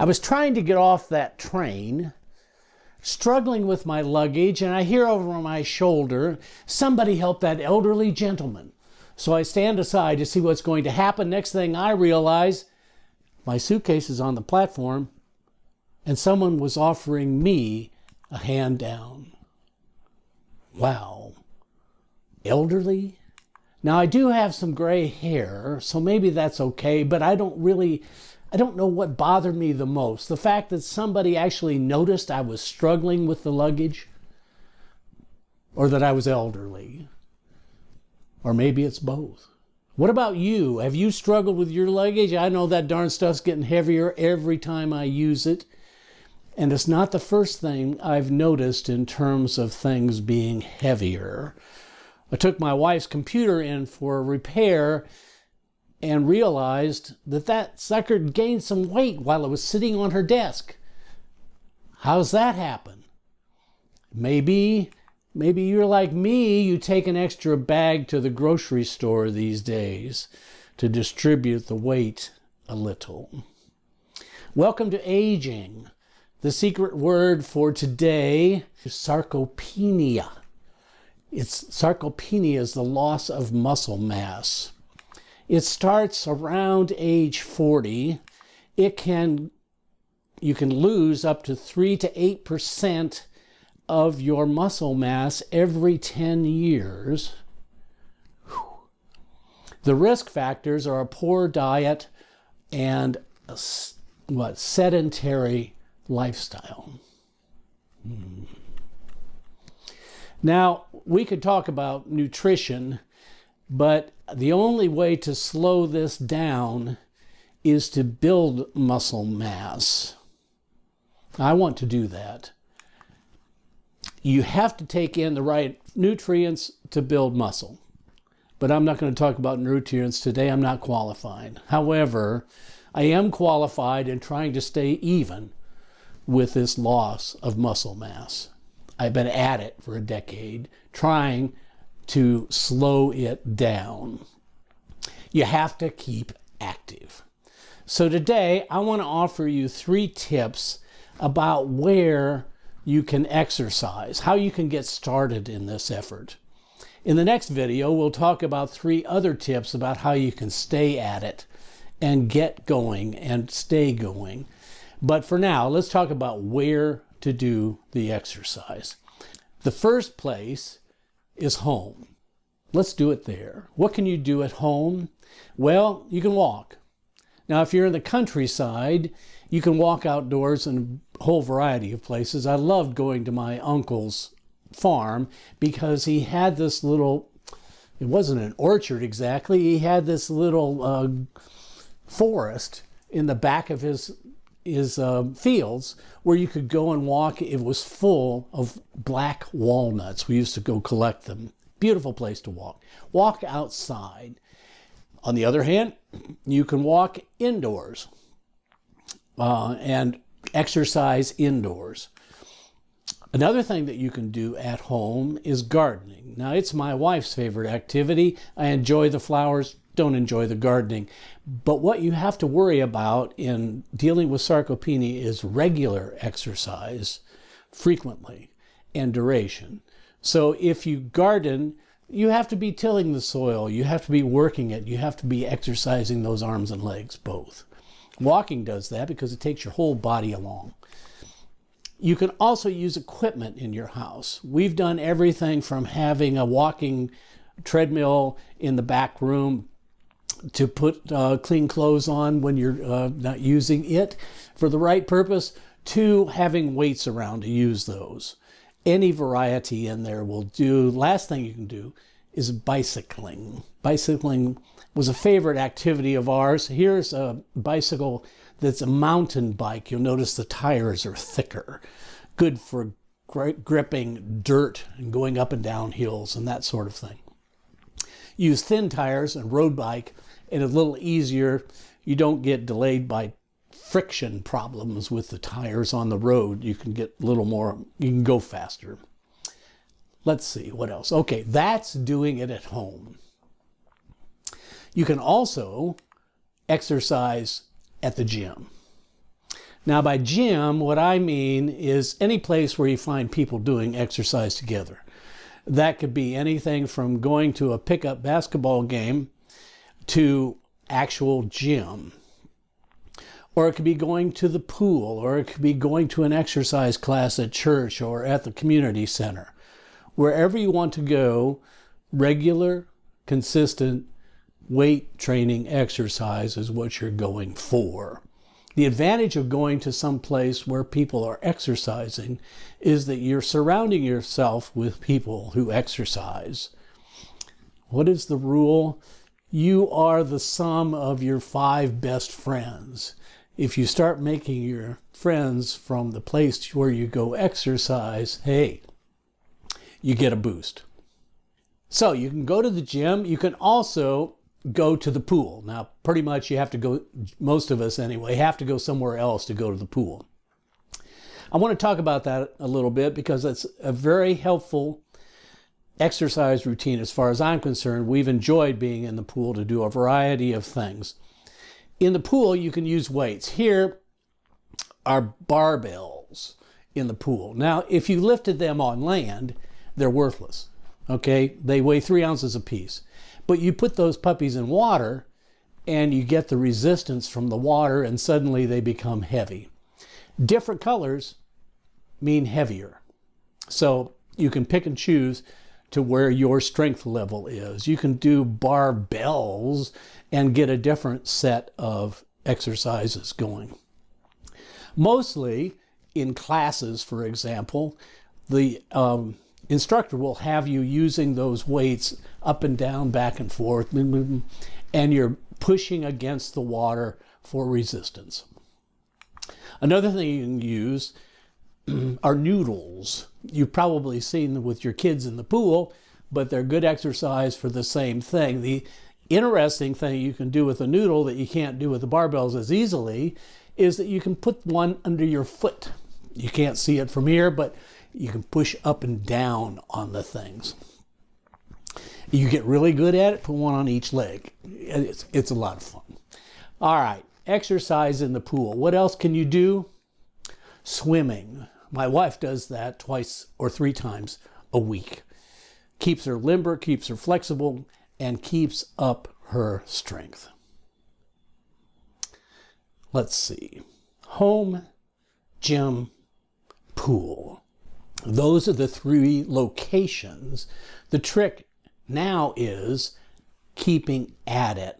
I was trying to get off that train, struggling with my luggage, and I hear over my shoulder, somebody help that elderly gentleman. So I stand aside to see what's going to happen. Next thing I realize, my suitcase is on the platform, and someone was offering me a hand down. Wow. Elderly? Now, I do have some gray hair, so maybe that's okay, but I don't know what bothered me the most. The fact that somebody actually noticed I was struggling with the luggage, or that I was elderly, or maybe it's both. What about you? Have you struggled with your luggage? I know that darn stuff's getting heavier every time I use it. And it's not the first thing I've noticed in terms of things being heavier. I took my wife's computer in for a repair and realized that that sucker gained some weight while it was sitting on her desk. How's that happen? Maybe you're like me, you take an extra bag to the grocery store these days to distribute the weight a little. Welcome to aging. The secret word for today is sarcopenia. Sarcopenia is the loss of muscle mass. It starts around age 40. You can lose up to 3 to 8% of your muscle mass every 10 years. The risk factors are a poor diet and a sedentary lifestyle. Now, we could talk about nutrition, but the only way to slow this down is to build muscle mass. I want to do that. You have to take in the right nutrients to build muscle. But I'm not going to talk about nutrients today. I'm not qualified. However, I am qualified in trying to stay even with this loss of muscle mass. I've been at it for a decade, trying to slow it down. You have to keep active. So today, I want to offer you 3 tips about where you can exercise, how you can get started in this effort. In the next video, we'll talk about 3 other tips about how you can stay at it and get going and stay going. But for now, let's talk about where to do the exercise. The first place is home. Let's do it there. What can you do at home? Well, you can walk. Now, if you're in the countryside, you can walk outdoors in a whole variety of places. I loved going to my uncle's farm because he had this little, it wasn't an orchard exactly, he had this little forest in the back of his fields where you could go and walk. It was full of black walnuts. We used to go collect them. Beautiful place to walk. Walk outside. On the other hand, you can walk indoors and exercise indoors. Another thing that you can do at home is gardening. Now, it's my wife's favorite activity. I enjoy the flowers, don't enjoy the gardening. But what you have to worry about in dealing with sarcopenia is regular exercise, frequently, and duration. So if you garden, you have to be tilling the soil, you have to be working it, you have to be exercising those arms and legs, both. Walking does that because it takes your whole body along. You can also use equipment in your house. We've done everything from having a walking treadmill in the back room to put clean clothes on when you're not using it for the right purpose, to having weights around to use those. Any variety in there will do. Last thing you can do is bicycling. Bicycling was a favorite activity of ours. Here's a bicycle that's a mountain bike. You'll notice the tires are thicker. Good for gripping dirt and going up and down hills and that sort of thing. Use thin tires and road bike, and it's a little easier. You don't get delayed by friction problems with the tires on the road. You can get a little more, you can go faster. Let's see, what else? Okay, that's doing it at home. You can also exercise at the gym. Now, by gym, what I mean is any place where you find people doing exercise together. That could be anything from going to a pickup basketball game to actual gym. Or it could be going to the pool, or it could be going to an exercise class at church or at the community center. Wherever you want to go, regular, consistent weight training exercise is what you're going for. The advantage of going to some place where people are exercising is that you're surrounding yourself with people who exercise. What is the rule? You are the sum of your 5 best friends. If you start making your friends from the place where you go exercise, hey, you get a boost. So you can go to the gym. You can also go to the pool. Now, pretty much you have to go, most of us anyway, have to go somewhere else to go to the pool. I want to talk about that a little bit because it's a very helpful exercise routine as far as I'm concerned. We've enjoyed being in the pool to do a variety of things. In the pool, you can use weights. Here are barbells in the pool. Now, if you lifted them on land, they're worthless. Okay? They weigh 3 ounces apiece. But you put those puppies in water and you get the resistance from the water and suddenly they become heavy. Different colors mean heavier. So you can pick and choose to where your strength level is. You can do barbells and get a different set of exercises going. Mostly in classes, for example, the instructor will have you using those weights up and down, back and forth, and you're pushing against the water for resistance. Another thing you can use are noodles. You've probably seen them with your kids in the pool, but they're good exercise for the same thing. The interesting thing you can do with a noodle that you can't do with the barbells as easily is that you can put one under your foot. You can't see it from here, but you can push up and down on the things. You get really good at it, put one on each leg. It's a lot of fun. All right, exercise in the pool. What else can you do? Swimming. My wife does that 2 or 3 times a week. Keeps her limber, keeps her flexible, and keeps up her strength. Let's see. Home, gym, pool. Those are the 3 locations. The trick now is keeping at it.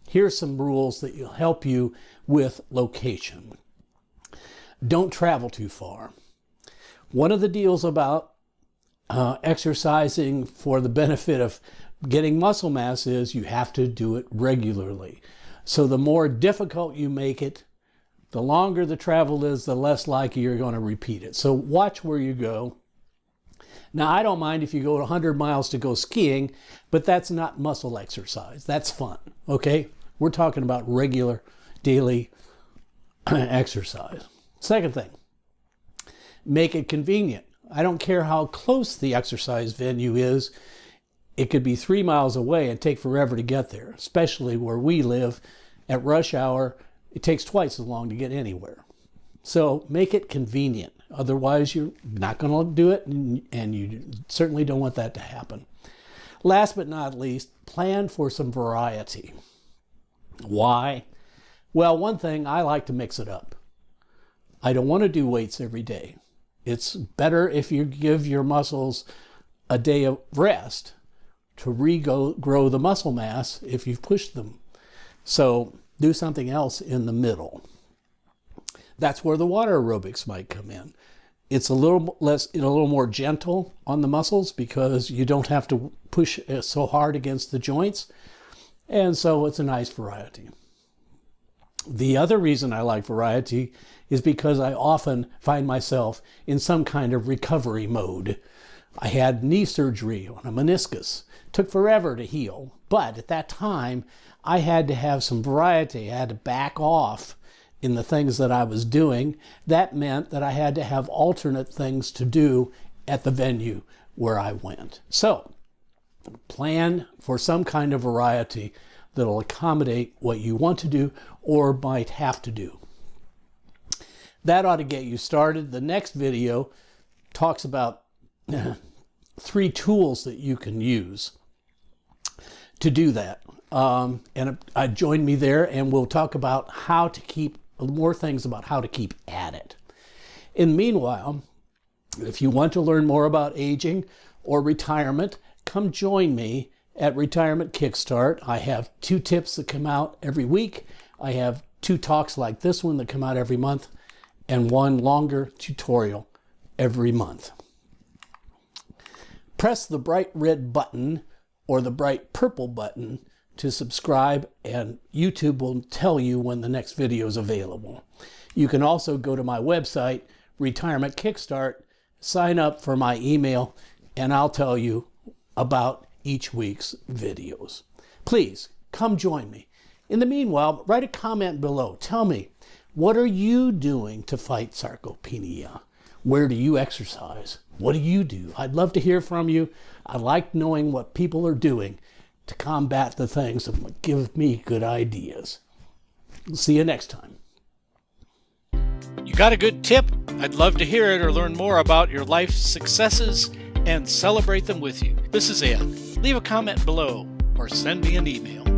Here's some rules that will help you with location. Don't travel too far. One of the deals about exercising for the benefit of getting muscle mass is you have to do it regularly. So the more difficult you make it, the longer the travel is, the less likely you're going to repeat it. So watch where you go. Now, I don't mind if you go 100 miles to go skiing, but that's not muscle exercise. That's fun, okay? We're talking about regular, daily exercise. Second thing, make it convenient. I don't care how close the exercise venue is. It could be 3 miles away and take forever to get there, especially where we live at rush hour. It takes twice as long to get anywhere. So make it convenient. Otherwise, you're not going to do it, and you certainly don't want that to happen. Last but not least, plan for some variety. Why? Well, one thing, I like to mix it up. I don't want to do weights every day. It's better if you give your muscles a day of rest to regrow the muscle mass if you've pushed them. So do something else in the middle. That's where the water aerobics might come in. It's a little more gentle on the muscles because you don't have to push so hard against the joints. And so it's a nice variety. The other reason I like variety is because I often find myself in some kind of recovery mode. I had knee surgery on a meniscus. It took forever to heal. But at that time, I had to have some variety. I had to back off in the things that I was doing. That meant that I had to have alternate things to do at the venue where I went. So plan for some kind of variety that'll accommodate what you want to do or might have to do. that ought to get you started. The next video talks about 3 tools that you can use to do that. And join me there, and we'll talk about more things about how to keep at it. In the meanwhile, if you want to learn more about aging or retirement, come join me at Retirement Kickstart. I have 2 tips that come out every week. I have 2 talks like this one that come out every month, and 1 longer tutorial every month. Press the bright red button or the bright purple button to subscribe, and YouTube will tell you when the next video is available. You can also go to my website, Retirement Kickstart, sign up for my email, and I'll tell you about each week's videos. Please come join me. In the meanwhile, write a comment below. Tell me, what are you doing to fight sarcopenia? Where do you exercise? What do you do? I'd love to hear from you. I like knowing what people are doing to combat the things that give me good ideas. See you next time. You got a good tip? I'd love to hear it or learn more about your life's successes and celebrate them with you. This is Ed. Leave a comment below or send me an email.